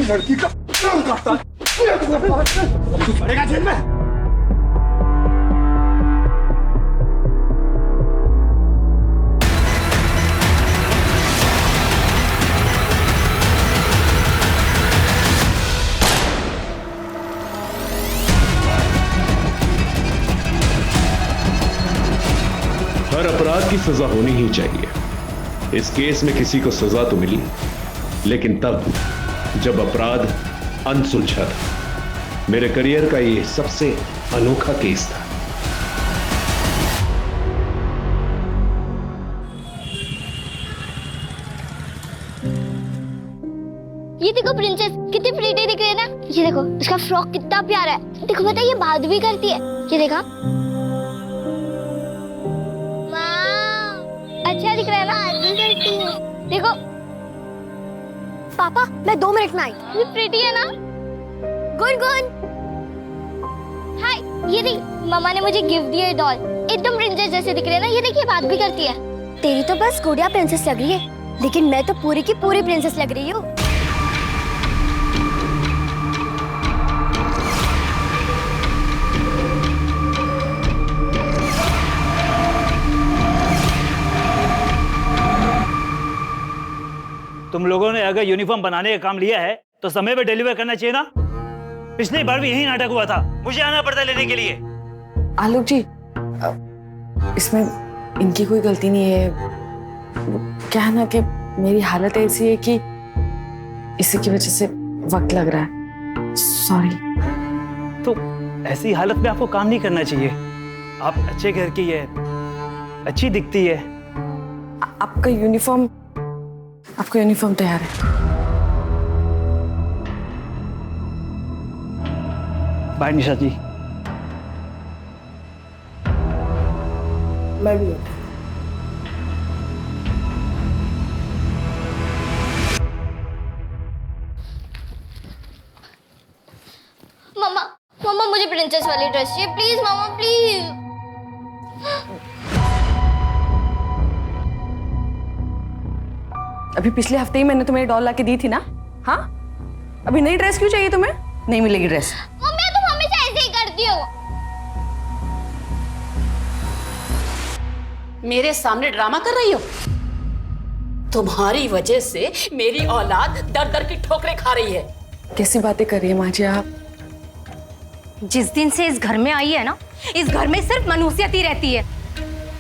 लड़की का काम करता है, तू पड़ेगा जेल में। हर अपराध की सजा होनी ही चाहिए। इस केस में किसी को सजा तो मिली, लेकिन तब जब अपराध अनसुलझा था। मेरे करियर का यह सबसे अनोखा केस था। ये देखो प्रिंसेस, कितनी प्रीटी दिख रही है ना। ये देखो उसका फ्रॉक कितना प्यारा है। देखो पता है ये बात भी करती है। ये देखा, अच्छा दिख रहा है ना। देखो पापा, मैं 2 मिनट में आई। ये प्रीटी है ना। गुनगुन, हाय। ये देख, मामा ने मुझे गिफ्ट दिया डॉल। एकदम प्रिंसेस जैसे दिख रही है ना। ये देखिए बात भी करती है। तेरी तो बस गुड़िया प्रिंसेस लग रही है, लेकिन मैं तो पूरी की पूरी प्रिंसेस लग रही हूँ। तुम लोगों ने अगर यूनिफॉर्म बनाने का काम लिया है तो समय पे डिलीवर करना चाहिए ना। पिछली बार भी यही नाटक हुआ था, मुझे आना पड़ता लेने के लिए। आलोक जी, इसमें इनकी कोई गलती नहीं है। क्या है ना कि मेरी हालत ऐसी है कि इसी की वजह से वक्त लग रहा है। सॉरी। तो ऐसी हालत में आपको काम नहीं करना चाहिए। आप अच्छे घर की है, अच्छी दिखती है। आपका यूनिफॉर्म तैयार है। बाय निशा जी। मैं भी। मम्मा, मम्मा मुझे प्रिंसेस वाली ड्रेस चाहिए प्लीज। Mama please. अभी पिछले हफ्ते ही मैंने तुम्हें डॉल लाके दी थी ना। हाँ, अभी नई ड्रेस क्यों चाहिए तुम्हें? नहीं मिलेगी ड्रेस। मम्मी तुम हमेशा ऐसे ही करती हो। मेरे सामने ड्रामा कर रही हो? तुम्हारी वजह से मेरी औलाद दर दर की ठोकरें खा रही है। कैसी बातें कर रही है माँ जी आप? जिस दिन से इस घर में आई है ना, इस घर में सिर्फ मनुष्यत ही रहती है।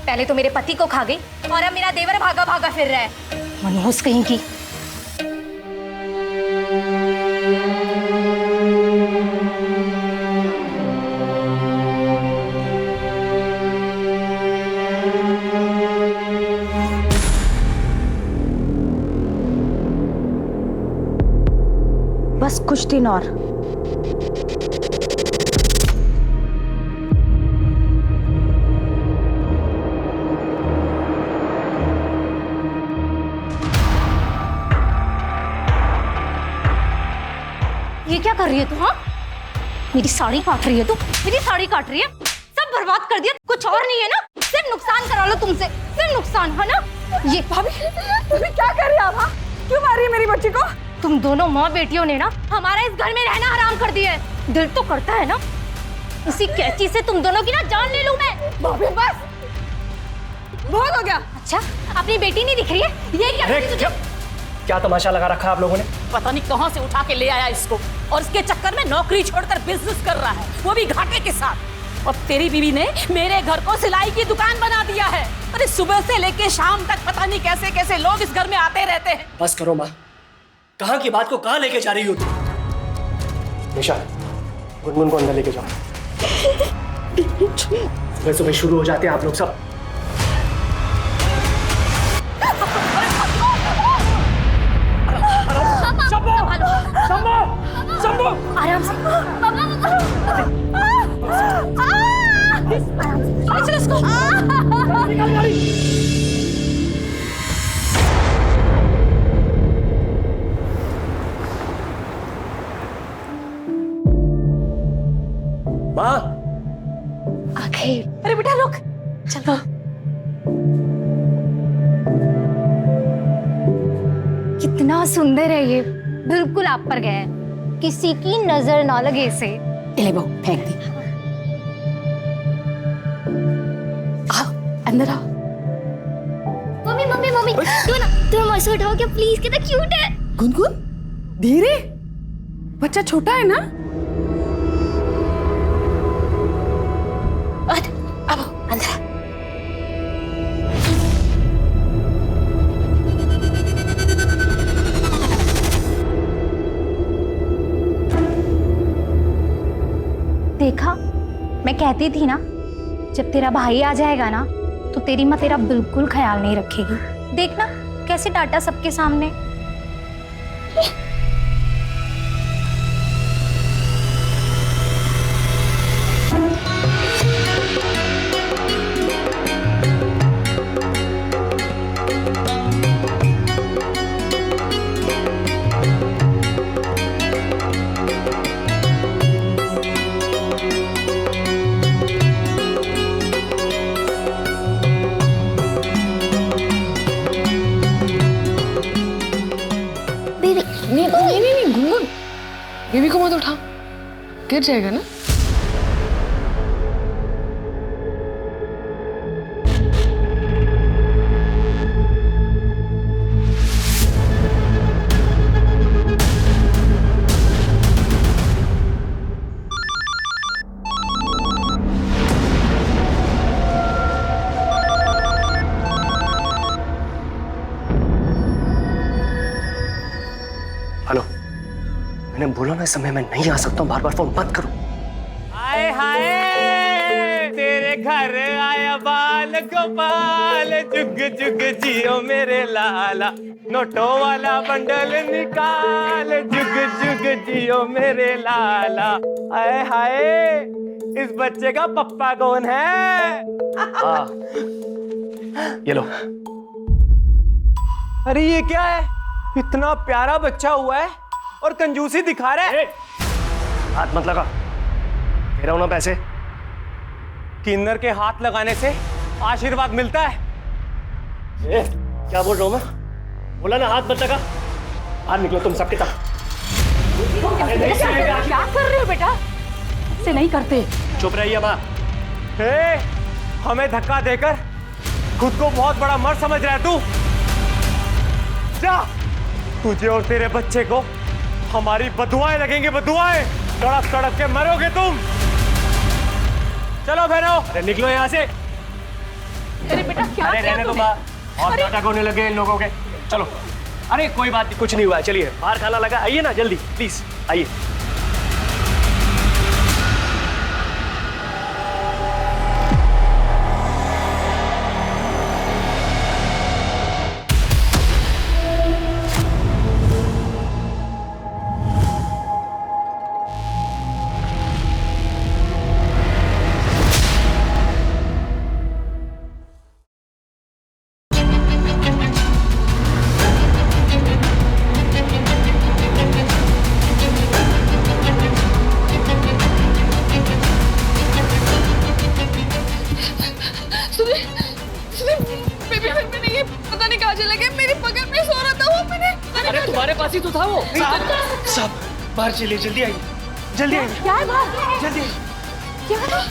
पहले तो मेरे पति को खा गई और अब मेरा देवर भागा भागा फिर रहा है। मनहूस कहीं की। बस कुछ दिन और। ये क्या कर रही है तू? हाँ, मेरी साड़ी काट रही है तू। मेरी साड़ी काट रही है। सब बर्बाद कर दिया। कुछ और नहीं है ना, सिर्फ नुकसान करा लो तुमसे। सिर्फ नुकसान है ना। ये भाभी क्या कर रही है आप? हाँ? क्यों मार रही है मेरी बच्ची को? तुम दोनों माँ बेटियों ने ना हमारा इस घर में रहना हराम कर दिया है। दिल तो करता है ना इसी कैची से तुम दोनों की ना जान ले लूं मैं। भाभी बस बहुत हो गया। अच्छा, अपनी बेटी नहीं दिख रही है? ये क्या तमाशा लगा रखा है आप लोगों ने? पता नहीं कहां से उठा के ले आया इसको, और इसके चक्कर में नौकरी छोड़कर बिजनेस कर रहा है, वो भी घाटे के साथ। और तेरी बीवी ने मेरे घर को सिलाई की दुकान बना दिया है। अरे सुबह से लेके शाम तक पता नहीं कैसे कैसे लोग इस घर में आते रहते हैं। बस करो माँ, कहाँ की बात को कहाँ लेके जा रही हो तुम? निशा, गुनगुन को अंदर लेके जाओ। सुबह सुबह शुरू हो जाते हैं आप लोग सब। आराम से। चलो इसको। माँ, आखिर। अरे बेटा रुक, चलो। कितना सुंदर है ये, बिल्कुल आप पर गया है। किसी की नजर ना लगे इसे। ले बहू फेंक दी। आओ अंदर आओ। मम्मी मम्मी मम्मी तू मस्त उठाओ क्या प्लीज, कितना क्यूट है। गुनगुन धीरे, बच्चा छोटा है ना। अब अंदर आ। देखा, मैं कहती थी ना, जब तेरा भाई आ जाएगा ना तो तेरी माँ तेरा बिल्कुल ख्याल नहीं रखेगी। देखना कैसे डांटा सबके सामने। नहीं गुनगुन, बेबी को मत उठा, गिर जाएगा ना। हेलो, मैंने बोला ना इस समय मैं नहीं आ सकता हूँ, बार बार फोन मत करो। हाय हाय तेरे घर आया बाल गोपाल, जुग जुग जियो मेरे लाला, नोटों वाला बंडल निकाल, जुग जुग जियो मेरे लाला। हाय हाय इस बच्चे का पप्पा कौन है? ये लो। अरे ये क्या है, इतना प्यारा बच्चा हुआ है और कंजूसी दिखा रहा है। हाथ मत लगा, दे रहा हूं ना पैसे। किन्नर के हाथ लगाने से आशीर्वाद मिलता है। क्या बोल रहा हूं मैं? बोला ना हाथ मत लगा। बाहर निकलो तुम सबके साथ। क्या कर रहे हो बेटा? से नहीं करते। चुप रहिए माँ। हमें धक्का देकर खुद को बहुत बड़ा मर्द समझ रहा है तू। जा, तुझे और तेरे बच्चे को हमारी बदुआएं लगेंगी, बदुआएं। तड़प तड़प के मरोगे तुम। चलो बहनों, अरे निकलो यहाँ से। अरे बेटा क्या अरे रहने दो माँ, और नाटक होने लगे इन लोगों के। चलो, अरे कोई बात नहीं, कुछ नहीं हुआ है। चलिए बाहर खाना लगा, आइए ना जल्दी प्लीज आइए। तुम्हारे पास ही तो था वो। साहब बाहर चलिए, जल्दी आइए, जल्दी आइए। क्या है बाहर? जल्दी। क्या है?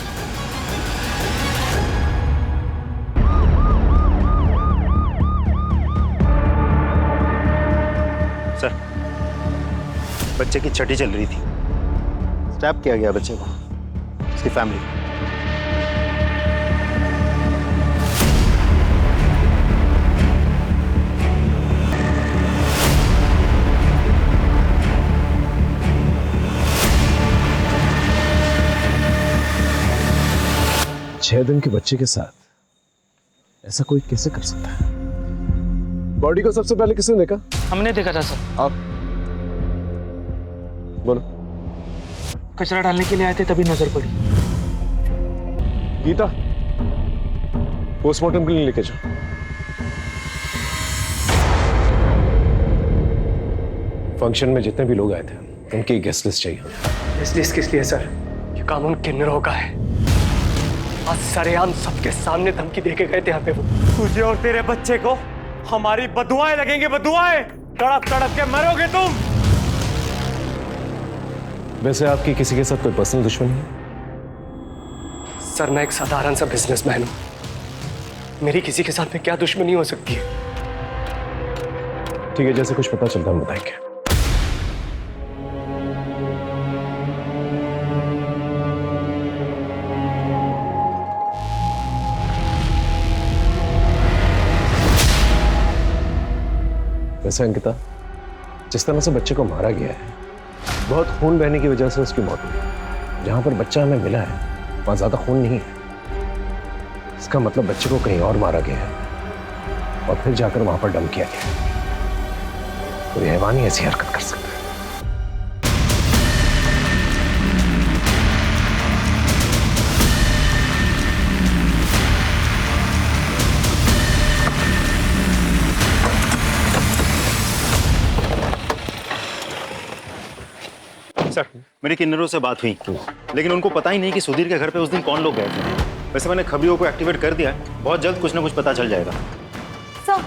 सर, बच्चे की छठी चल रही थी, स्टैप किया गया बच्चे को, उसकी फैमिली। छह दिन के बच्चे के साथ ऐसा कोई कैसे कर सकता है? बॉडी को सबसे पहले किसने देखा? हमने देखा था सर। आप बोलो। कचरा डालने के लिए आए थे तभी नजर पड़ी। गीता, पोस्टमार्टम के लिए लेके जाओ। फंक्शन में जितने भी लोग आए थे उनकी गेस्ट लिस्ट चाहिए हमें। गेस्ट लिस्ट किस लिए सर? ये काम उन किन्नरों का है। आज सरेआम सबके सामने धमकी देके गए थे यहाँ पे वो। तुझे और तेरे बच्चे को हमारी बदुआएं लगेंगी, बदुआएं। तड़प तड़प के मरोगे तुम। वैसे आपकी किसी के साथ कोई पर्सनल दुश्मनी है? सर मैं एक साधारण सा बिजनेसमैन हूं, मेरी किसी के साथ में क्या दुश्मनी हो सकती है? ठीक है, जैसे कुछ पता चलता हम बताएंगे। वैसे अंकिता, जिस तरह से बच्चे को मारा गया है, बहुत खून बहने की वजह से उसकी मौत हुई। जहां पर बच्चा हमें मिला है वहां ज्यादा खून नहीं है। इसका मतलब बच्चे को कहीं और मारा गया है और फिर जाकर वहां पर डंप किया गया है। कोई हैवान ही ऐसी हरकत कर सकता है। सर, मेरी किन्नरों से बात हुई, लेकिन उनको पता ही नहीं कि सुधीर के घर पे उस दिन कौन लोग गए थे। वैसे मैंने खबरियों को एक्टिवेट कर दिया है, बहुत जल्द कुछ ना कुछ पता चल जाएगा। सर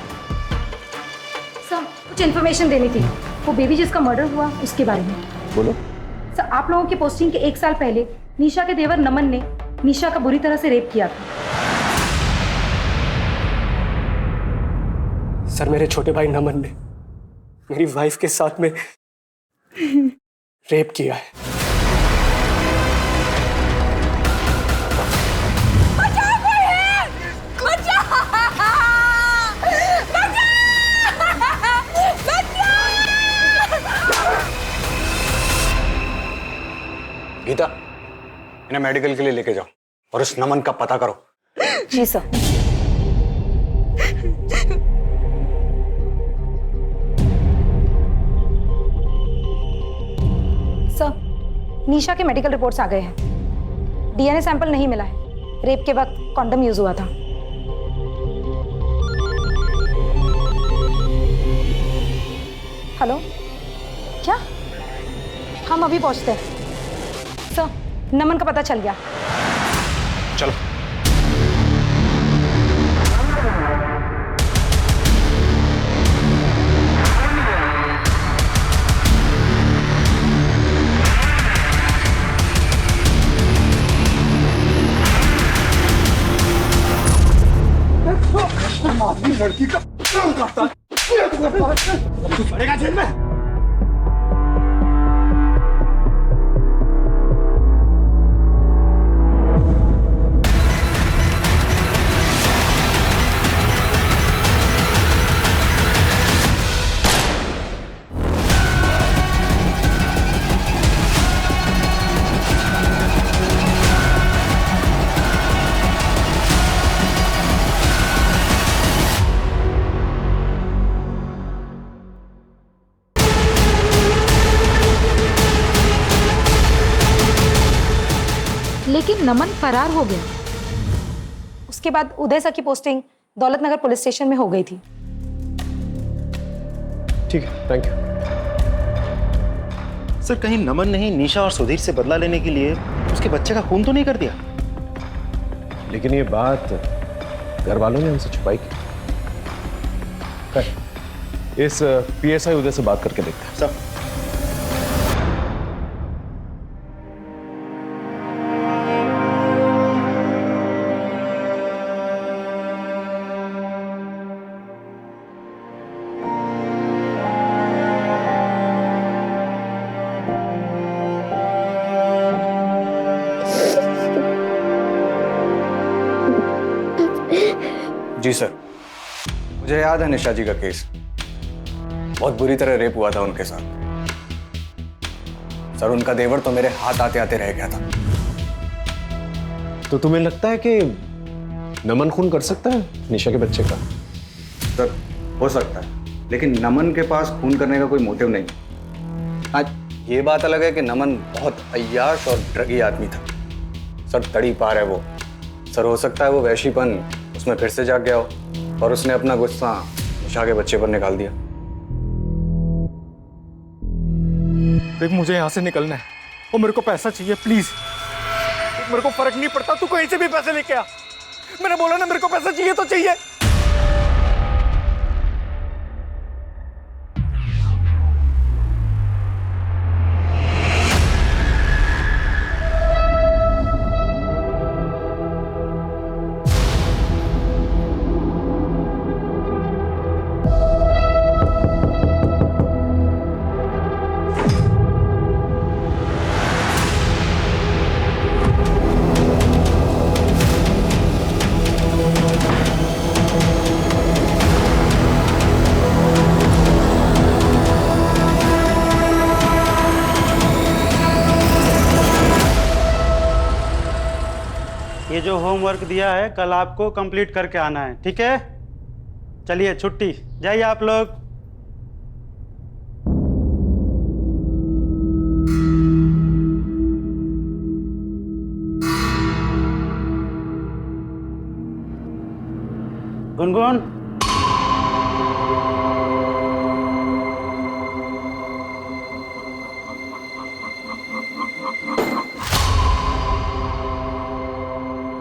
कुछ इन्फॉर्मेशन देनी थी, वो बेबी जिसका मर्डर हुआ उसके बारे में। बोलो। सर, आप लोगों की पोस्टिंग के 1 साल पहले निशा के देवर नमन ने निशा का बुरी तरह से रेप किया था। सर, मेरे छोटे भाई नमन ने मेरी वाइफ के साथ में रेप किया है। गीता, इन्हें मेडिकल के लिए लेके जाओ और उस नमन का पता करो। जी सर। सर, निशा के मेडिकल रिपोर्ट्स आ गए हैं। डीएनए सैंपल नहीं मिला है। रेप के वक्त कॉन्डम यूज हुआ था। हेलो, क्या? हम अभी पहुंचते हैं। सर, नमन का पता चल गया। चलो। लड़की का करता है, पड़ेगा जेल में। लेकिन नमन फरार हो गया। उसके बाद उदय सर की पोस्टिंग दौलतनगर पुलिस स्टेशन में हो गई थी। ठीक है, थैंक यू। सर, कहीं नमन ने ही निशा और सुधीर से बदला लेने के लिए उसके बच्चे का खून तो नहीं कर दिया? लेकिन ये बात घर वालों ने हमसे छुपाई की। इस पीएसआई उदय से बात करके देखते हैं। सर, जी सर, मुझे याद है निशा जी का केस। बहुत बुरी तरह रेप हुआ था उनके साथ। सर, उनका देवर तो मेरे हाथ आते आते रह गया था। तो तुम्हें लगता है कि नमन खून कर सकता है निशा के बच्चे का? सर, हो सकता है, लेकिन नमन के पास खून करने का कोई मोटिव नहीं। हाँ, ये बात अलग है कि नमन बहुत अय्याश और ड्रगी आदमी था। सर, तड़ी पार है वो। सर, हो सकता है वो वैशीपन उसमें फिर से जाग गया हो और उसने अपना गुस्सा निशा के बच्चे पर निकाल दिया। देख, मुझे यहाँ से निकलना है और मेरे को पैसा चाहिए, प्लीज। मेरे को फर्क नहीं पड़ता, तू कहीं से भी पैसे लेके आ। मैंने बोला ना, मेरे को पैसा चाहिए तो चाहिए। ये जो होमवर्क दिया है कल आपको कंप्लीट करके आना है, ठीक है? चलिए छुट्टी, जाइए आप लोग। गुनगुन,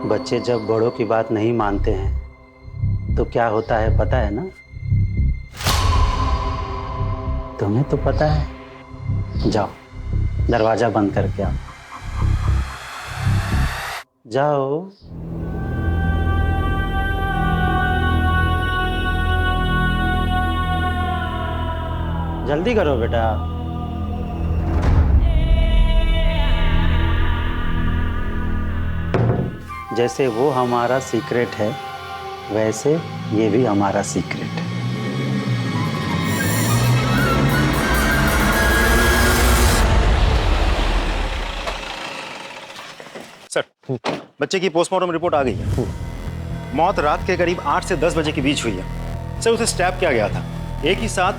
बच्चे जब बड़ों की बात नहीं मानते हैं तो क्या होता है पता है ना? तुम्हें तो पता है। जाओ दरवाजा बंद करके आओ, जाओ। जल्दी करो बेटा। जैसे वो हमारा सीक्रेट है वैसे ये भी हमारा सीक्रेट है। सर, बच्चे की पोस्टमार्टम रिपोर्ट आ गई है। मौत रात के करीब 8 से 10 बजे के बीच हुई है। सर, उसे स्टैब किया गया था। एक ही साथ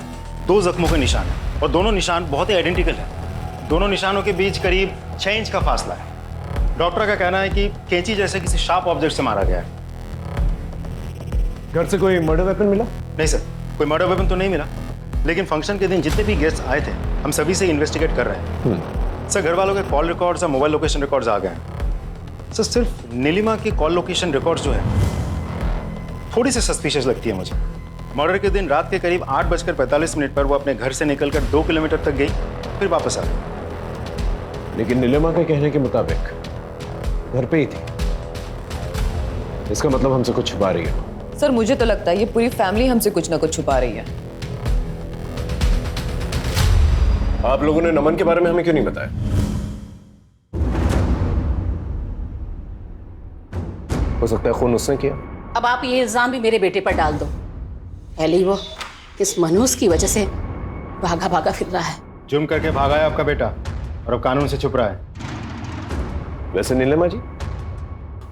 2 जख्मों के निशान है और दोनों निशान बहुत ही आइडेंटिकल है। दोनों निशानों के बीच करीब 6 इंच का फासला है। डॉक्टर का कहना है कि कैंची जैसे किसी शार्प ऑब्जेक्ट से मारा गया है। घर से कोई मर्डर वेपन मिला? नहीं सर, कोई मर्डर वेपन तो नहीं मिला, लेकिन फंक्शन के दिन जितने भी गेस्ट आए थे हम सभी से इन्वेस्टिगेट कर रहे हैं। सर, घर वालों के कॉल रिकॉर्ड्स और मोबाइल लोकेशन रिकॉर्ड्स आ गए हैं। सर, सिर्फ नीलिमा की कॉल लोकेशन रिकॉर्ड्स जो है थोड़ी सी सस्पिशियस लगती है मुझे। मर्डर के दिन रात के करीब 8:45 पर वो अपने घर से निकलकर 2 किलोमीटर तक गई, फिर वापस आ गई। लेकिन नीलिमा के कहने के मुताबिक घर पे ही थी। इसका मतलब हमसे कुछ छुपा रही है। सर, मुझे तो लगता है ये पूरी फैमिली हमसे कुछ ना कुछ छुपा रही है। आप लोगों ने नमन के बारे में हमें क्यों नहीं बताया? हो सकता है खून उसने किया। अब आप ये इल्जाम भी मेरे बेटे पर डाल दो। पहले ही वो इस मनोज की वजह से भागा भागा फिर रहा है। जुर्म करके भागा है आपका बेटा और अब कानून से छुप रहा है। वैसे नीलिमा जी,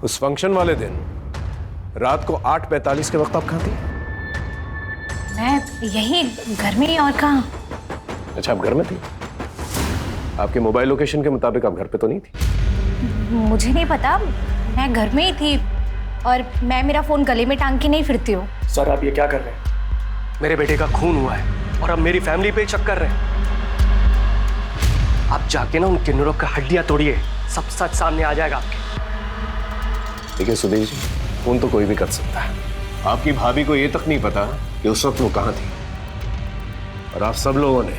उस फंक्शन वाले दिन रात को 8:45 के वक्त आप कहाँ थी? मैं यही घर में ही, और कहाँ? अच्छा, आप घर में थी। आपके मोबाइल लोकेशन के मुताबिक आप घर पे तो नहीं थी? मुझे नहीं पता, मैं घर में ही थी और मैं मेरा फोन गले में टांग के नहीं फिरती हूँ। सर, आप ये क्या कर रहे हैं? मेरे बेटे का खून हुआ है और अब मेरी फैमिली पे शक कर रहे हैं। आप जाके ना उन किन्नरों का हड्डियां तोड़िए, सब सच सामने आ जाएगा आपके। देखिए सुधीर जी, खून तो कोई भी कर सकता है। आपकी भाभी को ये तक नहीं पता कि उस वक्त वो कहाँ थी, और आप सब लोगों ने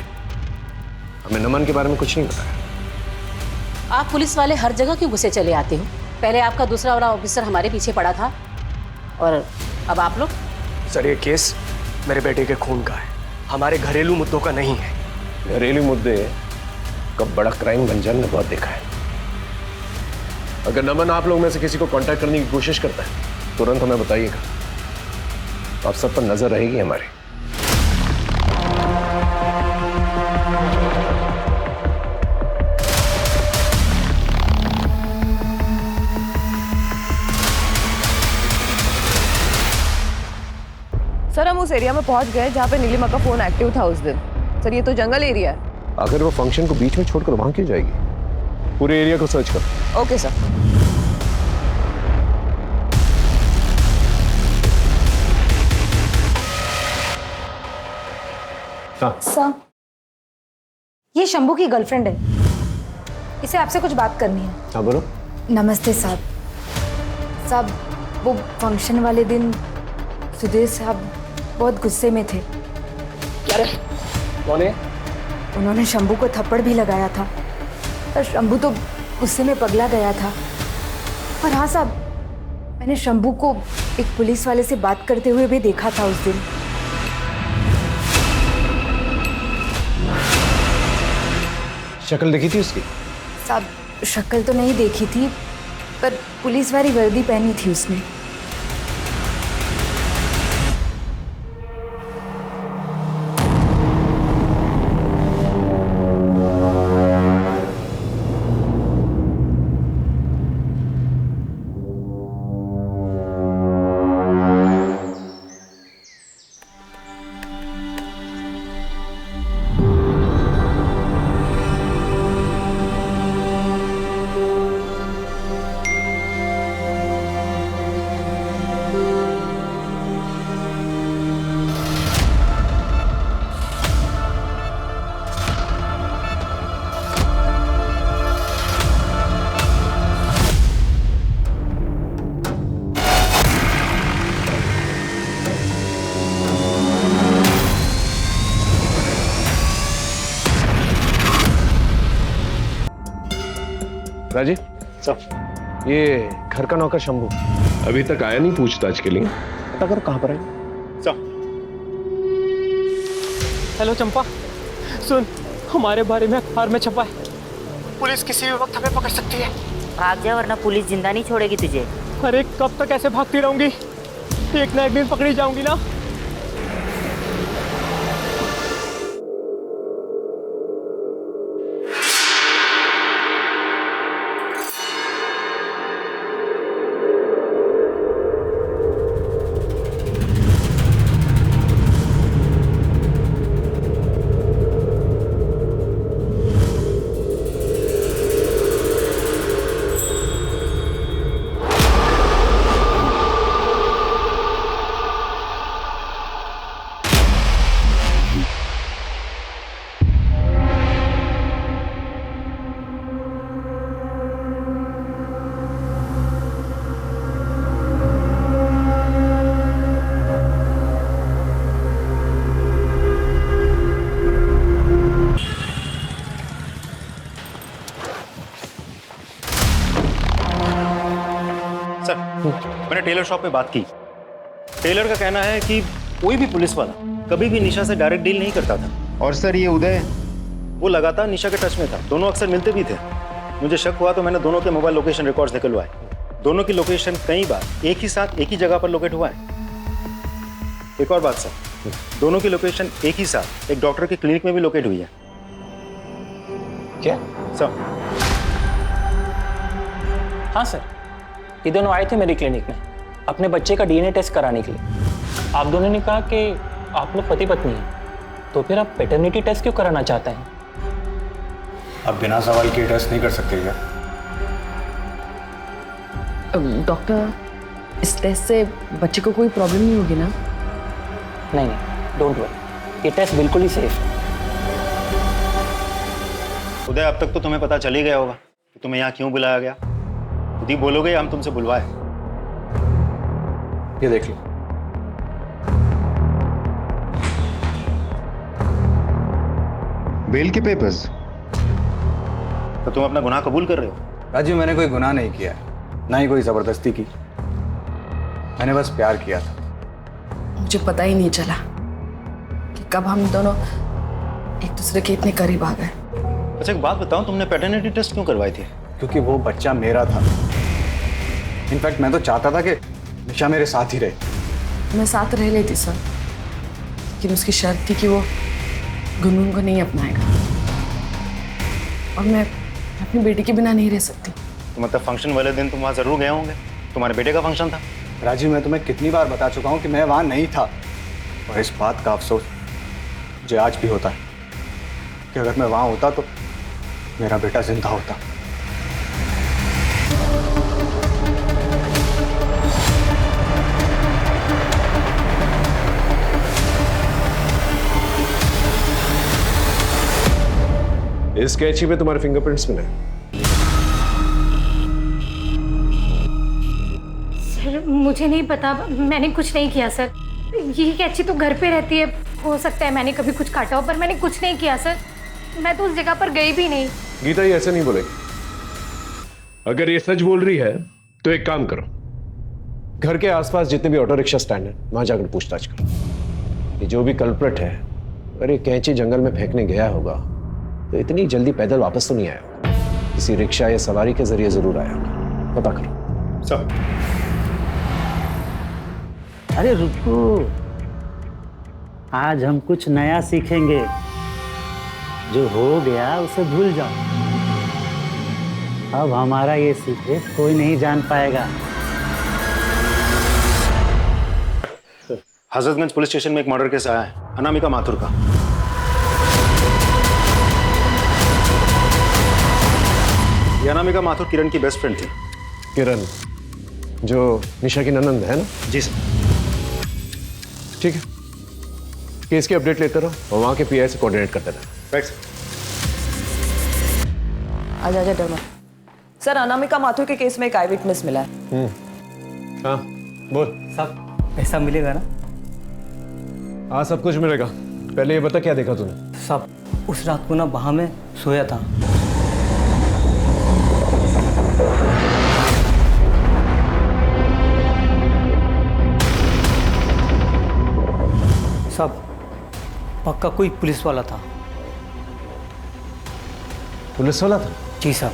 हमें नमन के बारे में कुछ नहीं बताया। आप पुलिस वाले हर जगह क्यों घुसे चले आते हो? पहले आपका दूसरा वाला ऑफिसर हमारे पीछे पड़ा था और अब आप लोग। सर, ये केस मेरे बेटे के खून का है, हमारे घरेलू मुद्दों का नहीं है। घरेलू मुद्दे कब बड़ा क्राइम बन जाने बहुत देखा है। अगर नमन आप लोग में से किसी को कांटेक्ट करने की कोशिश करता है तुरंत हमें बताइएगा। आप सब पर नजर रहेगी हमारी। सर, हम उस एरिया में पहुंच गए जहाँ पे नीलिमा का फोन एक्टिव था उस दिन। सर, ये तो जंगल एरिया है। अगर वो फंक्शन को बीच में छोड़कर वहां क्यों जाएगी? पूरे एरिया को सर्च कर। Okay sir. सर, ये शंभू की गर्लफ्रेंड है, इसे आपसे कुछ बात करनी है। हाँ बोलो। नमस्ते साहब। साहब, वो फंक्शन वाले दिन सुधीर साहब बहुत गुस्से में थे। क्या रे? कौन है? उन्होंने शंभू को थप्पड़ भी लगाया था और शंभू तो गुस्से में पगला गया था। और हाँ साहब, मैंने शंभू को एक पुलिस वाले से बात करते हुए भी देखा था उस दिन। शक्ल देखी थी उसकी? साहब, शक्ल तो नहीं देखी थी, पर पुलिस वाली वर्दी पहनी थी उसने। सर ये घर का नौकर शंभू अभी तक आया नहीं पूछताछ के लिए? पता करो कहाँ पर है। सर हेलो चंपा, सुन, हमारे बारे में अखबार में छपा है, पुलिस किसी भी वक्त हमें पकड़ सकती है। भाग जा वरना पुलिस जिंदा नहीं छोड़ेगी तुझे। अरे कब तक ऐसे भागती रहूंगी, एक ना एक दिन पकड़ी जाऊंगी ना। सर मैंने टेलर शॉप पे बात की। टेलर का कहना है कि कोई भी पुलिस वाला कभी भी निशा से डायरेक्ट डील नहीं करता था। और सर ये उदय, वो लगातार निशा के टच में था, दोनों अक्सर मिलते भी थे। मुझे शक हुआ तो मैंने दोनों के मोबाइल लोकेशन रिकॉर्ड्स निकलवाए। दोनों की लोकेशन कई बार एक ही साथ एक ही जगह पर लोकेट हुआ है। एक और बात सर, दोनों की लोकेशन एक ही साथ एक डॉक्टर के क्लिनिक में भी लोकेट हुई है। क्या सर? हाँ सर, ये दोनों आए थे मेरी क्लिनिक में अपने बच्चे का डीएनए टेस्ट कराने के लिए। आप दोनों ने कहा कि आप लोग पति पत्नी हैं, तो फिर आप पैटर्निटी टेस्ट क्यों कराना चाहते हैं? अब बिना सवाल किए टेस्ट नहीं कर सकते क्या? डॉक्टर, इस टेस्ट से बच्चे को कोई प्रॉब्लम नहीं होगी ना? नहीं, डोंट वरी, ये टेस्ट बिल्कुल ही सेफ है। उदय, अब तक तो तुम्हें पता चल ही गया होगा कि तुम्हें यहाँ क्यों बुलाया गया। खुद ही बोलोगे हम तुमसे बुलवाए। ये देख लो। बेल के पेपर्स? तो तुम अपना गुनाह कबूल कर रहे हो? राजू, मैंने कोई गुनाह नहीं किया है, ना ही कोई जबरदस्ती की। मैंने बस प्यार किया था। मुझे पता ही नहीं चला कि कब हम दोनों एक दूसरे के इतने करीब आ गए। अच्छा एक बात बताओ, तुमने पैटर्निटी टेस्ट क्यों करवाई थी? क्योंकि वो बच्चा मेरा था। इनफैक्ट मैं तो चाहता था कि निशा मेरे साथ ही रहे। मैं साथ रह लेती सर, लेकिन उसकी शर्त थी कि वो गुनगुन को नहीं अपनाएगा, और मैं अपनी बेटी के बिना नहीं रह सकती। तो मतलब फंक्शन वाले दिन तुम वहाँ जरूर गए होंगे, तुम्हारे बेटे का फंक्शन था। राजीव, मैं तुम्हें कितनी बार बता चुका हूँ कि मैं वहाँ नहीं था, और इस बात का अफसोस मुझे आज भी होता है कि अगर मैं वहाँ होता तो मेरा बेटा जिंदा होता। इस कैची में तुम्हारे फिंगरप्रिंट्स मिले। सर मुझे नहीं पता, मैंने कुछ नहीं किया सर। ये कैची तो घर पे रहती है, हो सकता है मैंने कभी कुछ काटा हो, पर मैंने कुछ नहीं किया सर। मैं तो उस जगह पर गई भी नहीं। गीता, ये ऐसे नहीं बोलेगी। अगर ये सच बोल रही है तो एक काम करो, घर के आसपास जितने भी ऑटो रिक्शा स्टैंड है वहां जाकर पूछताछ करो। ये जो भी कल्प्रिट है, अगर ये कैंची जंगल में फेंकने गया होगा तो इतनी जल्दी पैदल वापस तो नहीं आया होगा, किसी रिक्शा या सवारी के जरिए जरूर आया होगा। पता करो। सर। अरे रुको, आज हम कुछ नया सीखेंगे। जो हो गया उसे भूल जाओ। अब हमारा ये सीक्रेट कोई नहीं जान पाएगा। हजरतगंज पुलिस स्टेशन में एक मर्डर केस आया है, अनामिका माथुर का। ये अनामिका माथुर किरण की बेस्ट फ्रेंड थी। किरण जो निशा की ननंद है ना? जी सर। ठीक है, केस की अपडेट लेते रहो और वहां के पीआई से कोऑर्डिनेट करते रहना। Right sir. आजा डरमा। सर, अनामिका माथुर के केस में एक आई विटनेस मिला है। हाँ बोल। सब ऐसा मिलेगा ना? हाँ सब कुछ मिलेगा। पहले ये बता क्या देखा तूने? सब उस रात को ना वहां में सोया था। पक्का कोई पुलिस वाला था। पुलिस वाला था? जी साहब।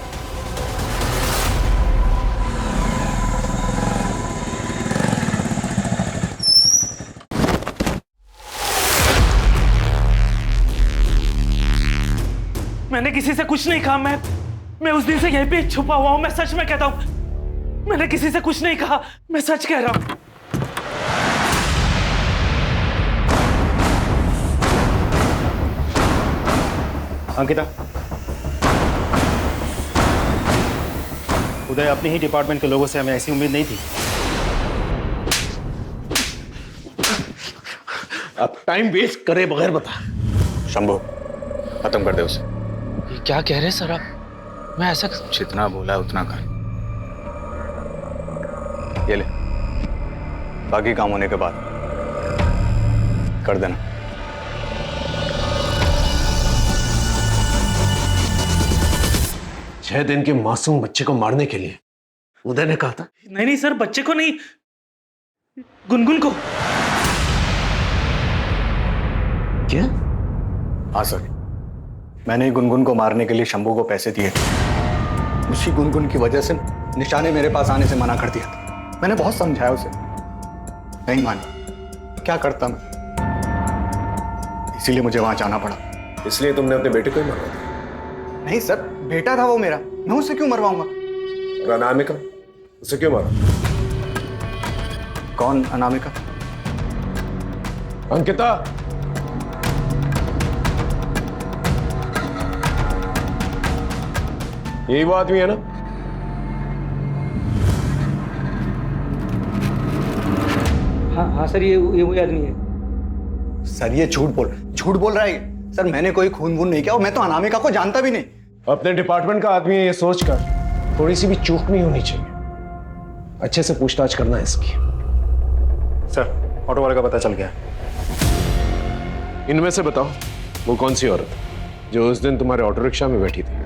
मैंने किसी से कुछ नहीं कहा। मैं उस दिन से यहीं पे छुपा हुआ हूं। मैं सच में कहता हूं, मैंने किसी से कुछ नहीं कहा। मैं सच कह रहा हूं। अंकिता, उदय, अपने ही डिपार्टमेंट के लोगों से हमें ऐसी उम्मीद नहीं थी। अब टाइम वेस्ट करे बगैर बता। शंभू, खत्म कर दे उसे। ये क्या कह रहे हैं सर आप? मैं ऐसा जितना बोला है उतना कर। ये ले, बाकी काम होने के बाद कर देना। 6 दिन के मासूम बच्चे को मारने के लिए उदय ने कहा था? नहीं सर, बच्चे को नहीं, गुनगुन को। क्या? हाँ सर, मैंने ही गुनगुन को मारने के लिए शंभू को पैसे दिए थे। उसी गुनगुन की वजह से निशा ने मेरे पास आने से मना कर दिया था। मैंने बहुत समझाया उसे, नहीं मानी। क्या करता मैं, इसीलिए मुझे वहां जाना पड़ा। इसलिए तुमने अपने बेटे को ही मारा था? नहीं सर, बेटा था वो मेरा, मैं उसे क्यों मरवाऊंगा? और अनामिका, उसे क्यों मारा? कौन अनामिका? अंकिता, यही वो आदमी है ना? हाँ सर, ये वही आदमी है। सर ये झूठ बोल रहा है सर। मैंने कोई खून वून नहीं किया और मैं तो अनामिका को जानता भी नहीं। अपने डिपार्टमेंट का आदमी है ये सोचकर थोड़ी सी भी चूक नहीं होनी चाहिए। अच्छे से पूछताछ करना है इसकी। सर, ऑटो वाले का पता चल गया। इनमें से बताओ, वो कौन सी औरत जो उस दिन तुम्हारे ऑटो रिक्शा में बैठी थी?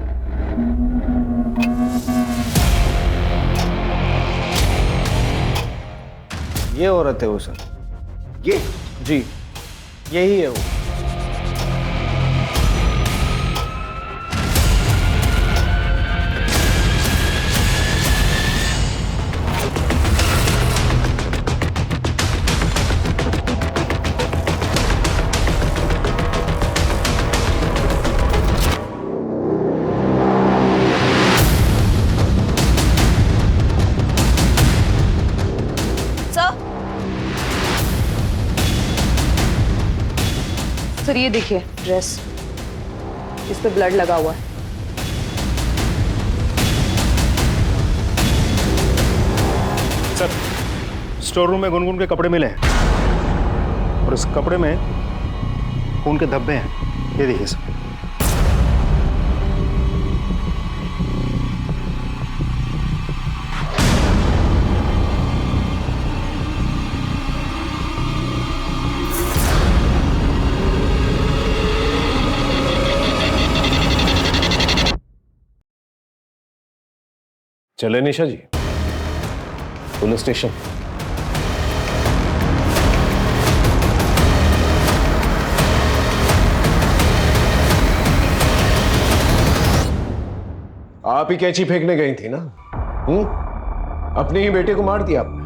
ये औरत है वो सर। ये? जी, यही है वो। सर ये देखिए ड्रेस, इस पे ब्लड लगा हुआ है। सर, स्टोर रूम में गुनगुन के कपड़े मिले हैं और उस कपड़े में खून के धब्बे हैं। ये देखिए सर। चले निशा जी पुलिस स्टेशन। आप ही कैंची फेंकने गई थी ना? अपने ही बेटे को मार दिया आपने।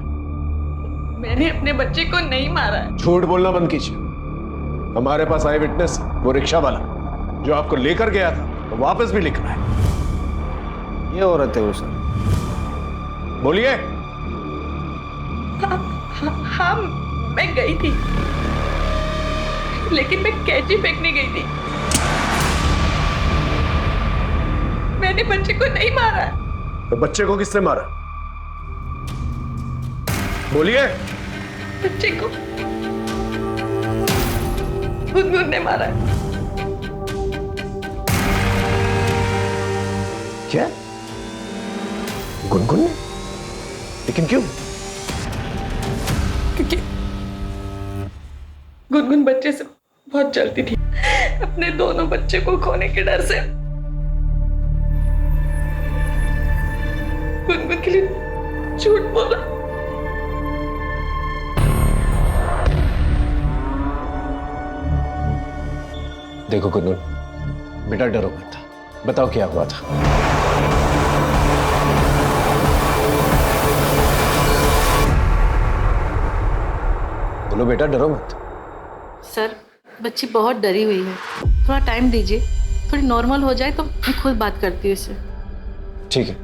मैंने अपने बच्चे को नहीं मारा है। झूठ बोलना बंद कीजिए। हमारे पास आई विटनेस, वो रिक्शा वाला जो आपको लेकर गया था, तो वापस भी लिख रहा है। ये औरत है वो सर। बोलिए। हाँ, मैं गई थी, लेकिन मैं कैंची फेंकने गई थी। मैंने बच्चे को नहीं मारा। तो बच्चे को किसने मारा? बोलिए। बच्चे को गुनगुन ने मारा। क्या? गुनगुन ने? लेकिन क्यों? क्योंकि गुनगुन बच्चे से बहुत जलती थी, अपने दोनों बच्चे को खोने के डर से। गुनगुन के लिए झूठ बोला। देखो कुन्नून, बेटा डरो मत, बताओ क्या हुआ था। बोलो बेटा, डरो मत। सर, बच्ची बहुत डरी हुई है, थोड़ा टाइम दीजिए, थोड़ी नॉर्मल हो जाए तो मैं खुद बात करती हूँ इससे। ठीक है,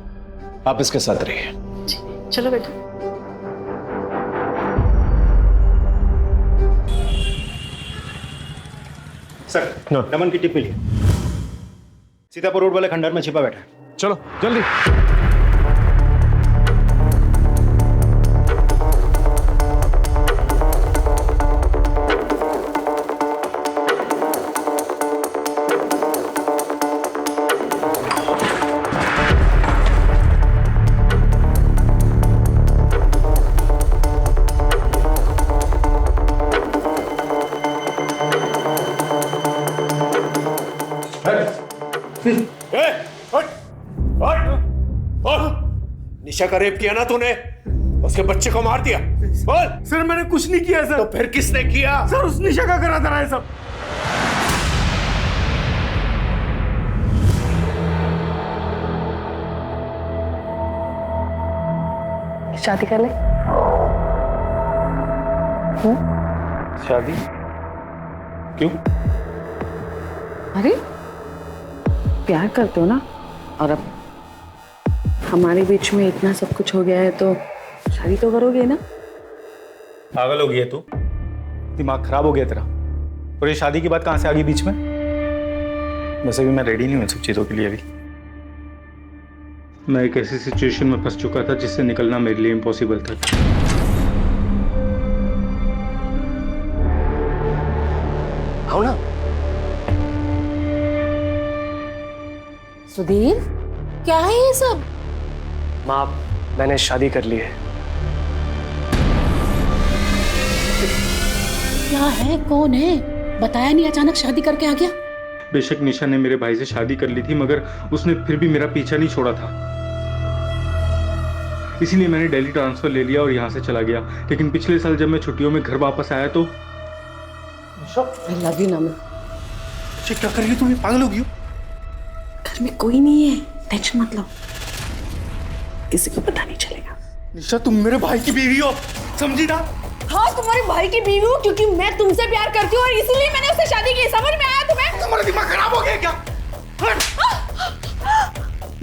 आप इसके साथ रहिए। चलो बेटा। सर, नमन की टिप मिली, सीतापुर रोड वाले खंडहर में छिपा बैठा है। चलो जल्दी। निशा का रेप किया ना तूने, उसके बच्चे को मार दिया। बोल। सर मैंने कुछ नहीं किया सर। तो फिर किसने किया? सर उस निशा का करा था ये सब। शादी कर ले। शादी? क्यों? अरे प्यार करते हो ना, और अब हमारे बीच में इतना सब कुछ हो गया है तो शादी तो करोगे ना। पागल हो गई है तू, दिमाग खराब हो गया तेरा। और ये शादी की बात कहां से आ गई बीच में? वैसे भी मैं रेडी नहीं हूं इन सब चीजों के लिए अभी। मैं एक ऐसी सिचुएशन में फंस चुका था जिससे निकलना मेरे लिए इम्पॉसिबल था। आओ ना। सुधीर, क्या है ये सब? माँ, मैंने शादी कर ली है। क्या है, कौन है? बताया नहीं, अचानक शादी करके आ गया। बेशक निशा ने मेरे भाई से शादी कर ली थी, मगर उसने फिर भी मेरा पीछा नहीं छोड़ा था। इसीलिए मैंने दिल्ली ट्रांसफर ले लिया और यहाँ से चला गया। लेकिन पिछले साल जब मैं छुट्टियों में घर वापस आया तो I love you, नमन। क्या कर रही हो तुम? पागल हो गई हो? घर में कोई नहीं है, टेंशन मत लो, किसी को पता नहीं चलेगा। निशा तुम मेरे भाई की बीवी हो, समझी ना? हाँ, तुम्हारे भाई की बीवी हूँ क्योंकि मैं तुमसे प्यार करती हूँ और इसीलिए मैंने उससे शादी की। समझ में आया तुम्हें? तुम्हारा दिमाग खराब हो गया क्या?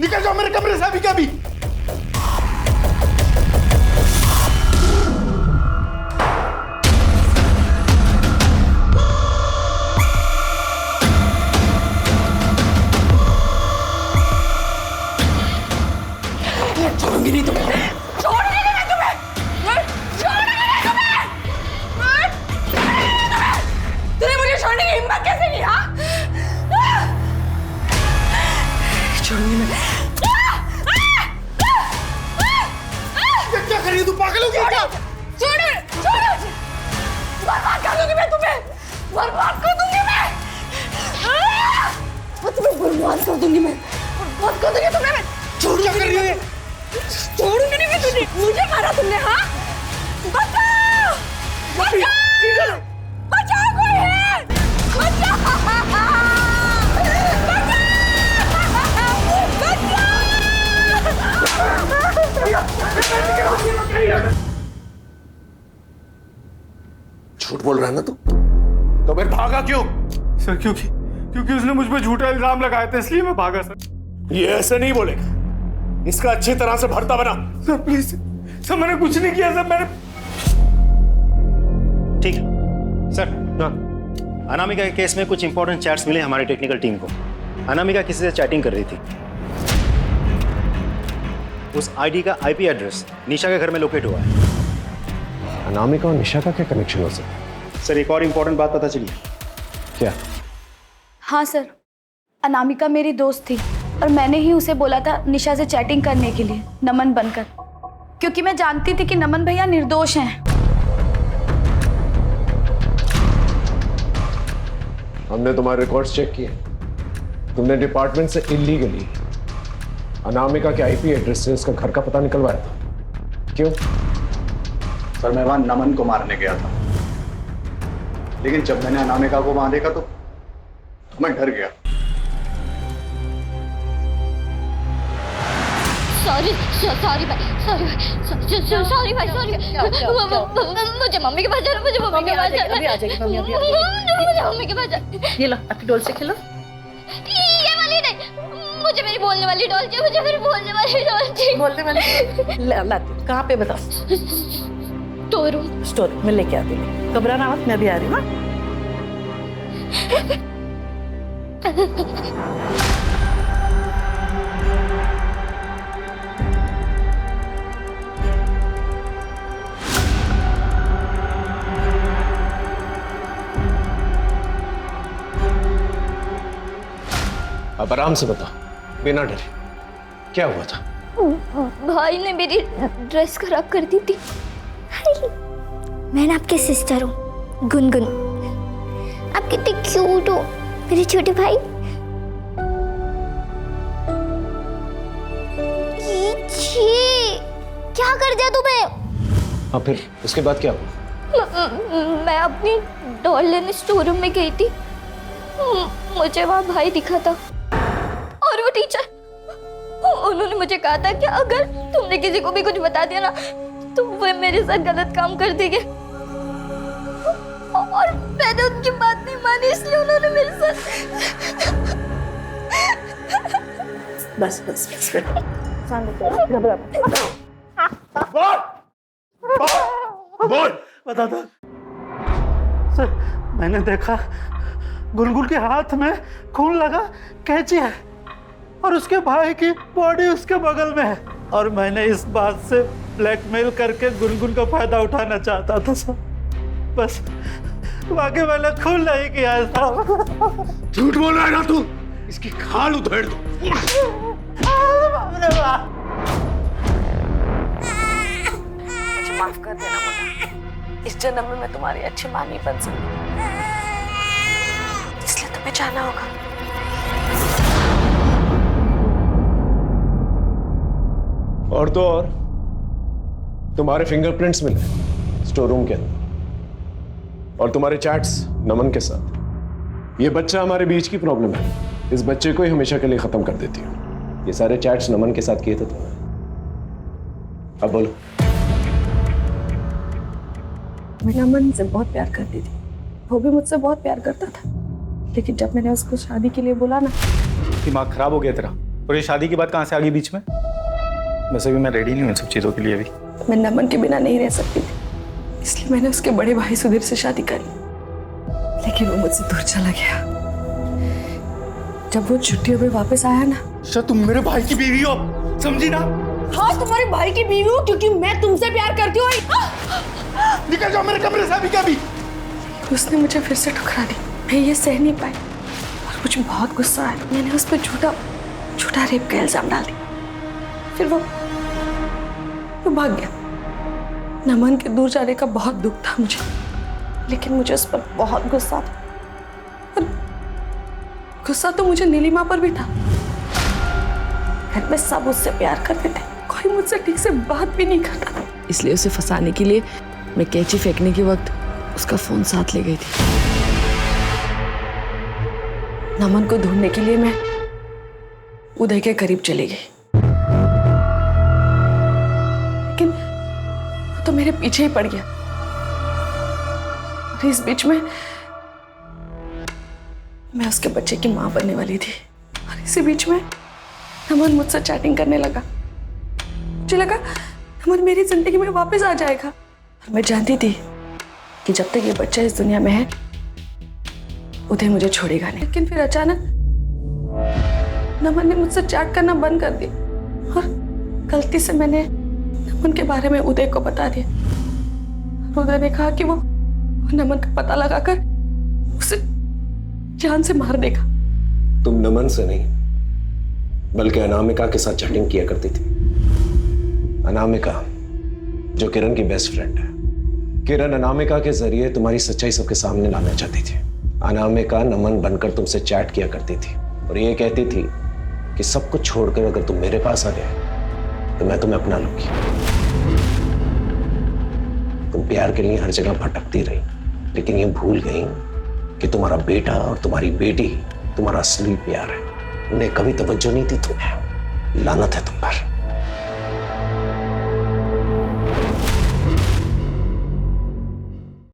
निकल जाओ मेरे कमरे से अभी क्या भी। छोड़ूंगी नहीं तुम्हें, छोड़ूंगी नहीं मैं तुम्हें, छोड़ूंगी नहीं तुम्हें, तूने मुझे छोड़ने की हिम्मत कैसे की? हाँ, छोड़ूंगी मैं। क्या कर रही है तू? पागल हो गई क्या? छोड़ो, छोड़ो, बर्बाद कर दूंगी मैं तुम्हें, बर्बाद कर दूंगी मैं, तुम्हें बर्बाद कर दूंगी मैं, बर्बाद कर दूंगी तुम्हें मैं। छोड़, क्या कर रही है? छोड़ूंगी नहीं मैं तुझे। मुझे मारा तुमने, हाँ? बचाओ, बचाओ, बचाओ, कोई है, बचाओ, झूठ बोल रहा है ना तू? तो फिर भागा क्यों? सर क्योंकि उसने मुझ पर झूठा इल्जाम लगाया था, इसलिए मैं भागा सर। ये ऐसे नहीं बोलेगा, इसका अच्छी तरह से भरता बना। सर प्लीज सर, मैंने कुछ नहीं किया सर, मैंने। ठीक है सर। अनामिका के केस में कुछ इंपॉर्टेंट चैट्स मिले हमारी टेक्निकल टीम को। अनामिका किसी से चैटिंग कर रही थी। उस आईडी का आईपी एड्रेस निशा के घर में लोकेट हुआ है। अनामिका और निशा का क्या कनेक्शन हो सकता है? सर एक और इंपॉर्टेंट बात पता चली। क्या? हाँ सर, अनामिका मेरी दोस्त थी और मैंने ही उसे बोला था निशा से चैटिंग करने के लिए, नमन बनकर, क्योंकि मैं जानती थी कि नमन भैया निर्दोष हैं। हमने तुम्हारे रिकॉर्ड्स चेक किए, तुमने डिपार्टमेंट से इलीगली अनामिका के आईपी एड्रेस से उसका घर का पता निकलवाया था। क्यों? सर मैं वहां नमन को मारने गया था, लेकिन जब मैंने अनामिका को वहां देखा तो मैं डर गया। सॉरी सॉरी भाई, सॉरी भाई, सॉरी। मुझे मम्मी के पास जाना, मुझे मम्मी के पास जाना। अभी आ जाएगी मम्मी, अभी आ मुझे मम्मी के पास जाना। ये लो आपकी डॉल से खेलो। ये वाली नहीं, मुझे मेरी बोलने वाली डॉल चाहिए, मुझे मेरी बोलने वाली डॉल चाहिए। बोलने वाली लाती। कहाँ पे बताओ? स्टोर में लेके आती हूँ, घबराना मत, मैं भी आ रही हूँ। अब आराम से बता, बिना डरे, क्या हुआ था? भाई ने मेरी ड्रेस खराब कर दी थी। मैं ना आपके सिस्टर हूँ, गुनगुन। आप कितने क्यूट हो मेरे छोटे भाई। क्या कर दिया तुम्हें? हाँ, फिर उसके बाद क्या हुआ? मैं अपनी डॉल लेने स्टोर रूम में गई थी। मुझे वहाँ भाई दिखा था और वो टीचर, उन्होंने मुझे कहा था कि अगर तुमने किसी को भी कुछ बता दिया ना तो वो मेरे साथ गलत काम कर देंगे। और मैंने उनकी बात नहीं मानी, इसलिए उन्होंने मेरे साथ। बस बस बस घबरा। बोल बता दो सर। मैंने देखा गुलगुल के हाथ में खून लगा कैंची है और उसके भाई की बॉडी उसके बगल में है, और मैंने इस बात से ब्लैकमेल करके गुलगुल का फायदा उठाना चाहता था सर। बस बाकी मैंने खून नहीं किया है साहब। झूठ बोल रहा है ना तू? इसकी खाल उधेड़ दो। मुझे माफ कर देना मुन्ना, इस जन्म में मैं तुम्हारी अच्छी मां नहीं बन सकती, इसलिए तुम्हें जाना होगा। और तो और तुम्हारे फिंगरप्रिंट्स मिले स्टोर रूम के अंदर, और तुम्हारे चैट्स नमन के साथ। ये बच्चा हमारे बीच की प्रॉब्लम है, इस बच्चे को ही हमेशा के लिए खत्म कर देती हूँ। ये सारे चैट्स नमन के साथ किए थे तुमने। अब बोलो। मैं नमन से बहुत प्यार करती थी, वो भी मुझसे बहुत प्यार करता था, लेकिन जब मैंने उसको शादी के लिए बोला ना। दिमाग खराब हो गया तेरा, और ये शादी की बात कहाँ से आ गई बीच में? वैसे भी मैं रेडी नहीं हूँ इन सब चीज़ों के लिए अभी। मैं नमन के बिना नहीं रह सकती थी, इसलिए मैंने उसके बड़े भाई सुधीर से शादी करी, लेकिन वो मुझसे दूर चला गया। जब वो छुट्टियों में वापस आया ना। अच्छा, तुम मेरे भाई की बीवी हो, समझी ना? हाँ, तुम्हारे भाई की बीवी हूँ क्योंकि मैं तुमसे प्यार करती हूँ। निकल जाओ मेरे कमरे से अभी के अभी। उसने मुझे फिर से ठुकरा दी, मैं ये सह नहीं पाई और मुझे बहुत गुस्सा आया। मैंने उस पर झूठा रेप का इल्जाम डाल दिया। फिर वो भाग गया। नमन के दूर जाने का बहुत दुख था मुझे, लेकिन मुझे उस पर बहुत गुस्सा था, और गुस्सा तो मुझे नीलिमा पर भी था। घर में सब उससे प्यार करते थे, कोई मुझसे ठीक से बात भी नहीं करता था, इसलिए उसे फंसाने के लिए मैं कैंची फेंकने के वक्त उसका फोन साथ ले गई थी। नमन को ढूंढने के लिए मैं उदय के करीब चली गई, लेकिन वो तो मेरे पीछे ही पड़ गया। और इस बीच में मैं उसके बच्चे की मां बनने वाली थी, और इसी बीच में नमन मुझसे चैटिंग करने लगा। मुझे लगा नमन मेरी जिंदगी में वापस आ जाएगा, और मैं जानती थी कि जब तक ये बच्चा इस दुनिया में है उदय मुझे छोड़ेगा नहीं। लेकिन फिर अचानक नमन ने मुझसे चैट करना बंद कर दिया, और गलती से मैंने नमन के बारे में उदय को बता दिया। उदय ने कहा कि वो नमन का पता लगाकर उसे जान से मार देगा। तुम नमन से नहीं बल्कि अनामिका के साथ चैटिंग किया करती थी। अनामिका जो किरण की बेस्ट फ्रेंड है। किरण अनामिका के जरिए तुम्हारी सच्चाई सबके सामने लाना चाहती थी। अनामिका नमन बनकर तुमसे चैट किया करती थी और ये कहती थी कि सब कुछ छोड़कर अगर तुम मेरे पास आ गए तो मैं तुम्हें अपना लूंगी। तुम प्यार के लिए हर जगह भटकती रही, लेकिन ये भूल गई कि तुम्हारा बेटा और तुम्हारी बेटी तुम्हारा असली प्यार है। उन्हें कभी तवज्जो नहीं दी तुम्हें। लानत है तुम पर।